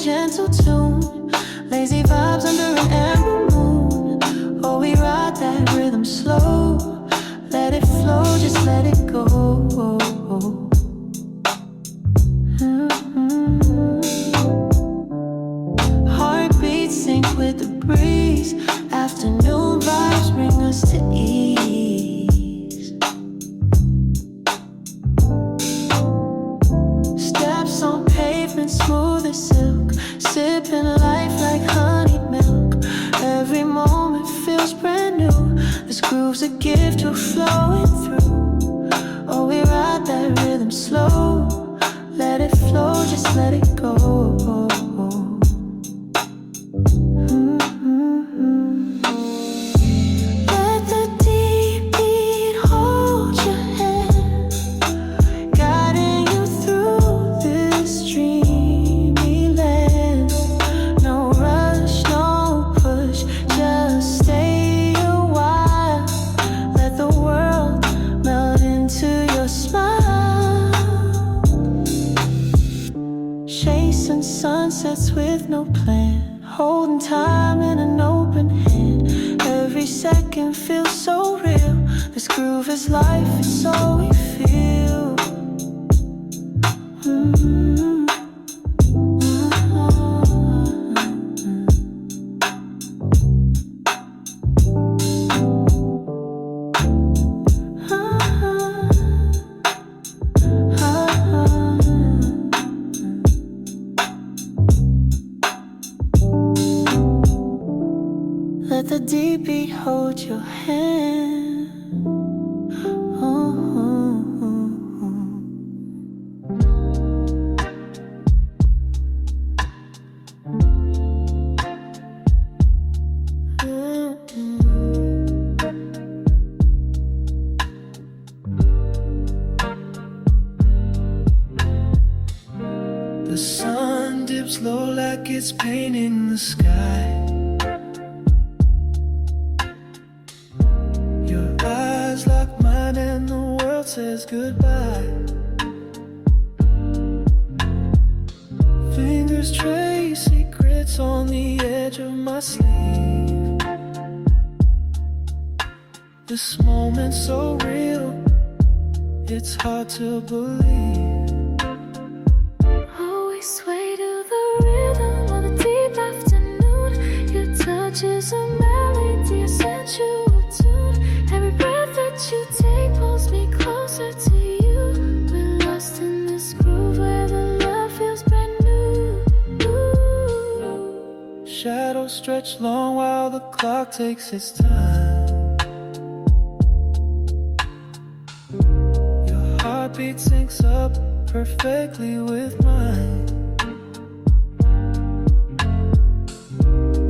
Gentle tune, lazy vibes under an amber moon. Oh, we ride that rhythm slow, let it flow, just let it go. Heartbeats sync with the breeze, afternoon vibes bring us to ease. Steps on pavement smooth as silk, sipping life like honey milk. Every moment feels brand new. This groove's a gift we're flowing through. Oh, we ride that rhythm slow, let it flow, just let it go. Let the deep beat hold your hand, guiding you through this dreamy land. No rush, no push, just stay a while. Let the world melt into your smile. Chasing sunsets with no plan, holding time in an open hand. Every second feels so real. This groove is life, it's all we feel. Let the deep beat hold your hand. The sun dips low like it's painting the sky. Your eyes lock mine and the world says goodbye. Fingers trace secrets on the edge of my sleeve. This moment's so real, it's hard to believe. Sway to the rhythm of a deep afternoon. Your touch is a melody, a sensual tune. Every breath that you take pulls me closer to you. We're lost in this groove where the love feels brand new. Ooh. Shadows stretch long while the clock takes its time. Your heartbeat syncs up perfectly with mine.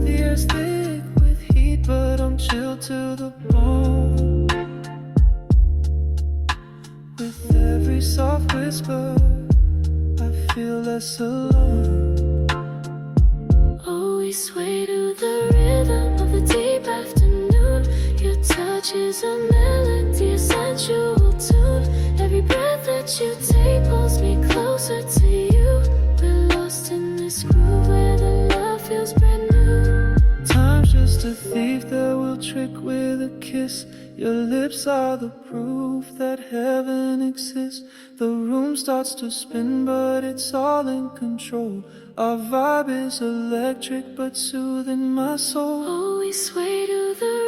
The air's thick with heat, but I'm chilled to the bone. With every soft whisper, I feel less alone. Oh, we sway to the rhythm of the deep afternoon. Your touch is a melody, a sensual tune. Every breath that you take pulls me closer to you. We're lost in this groove where the love feels brand new. Time's just a thief that will trick with a kiss. Your lips are the proof that heaven exists. The room starts to spin, but it's all in control. Our vibe is electric, but soothing my soul. Oh, we sway to the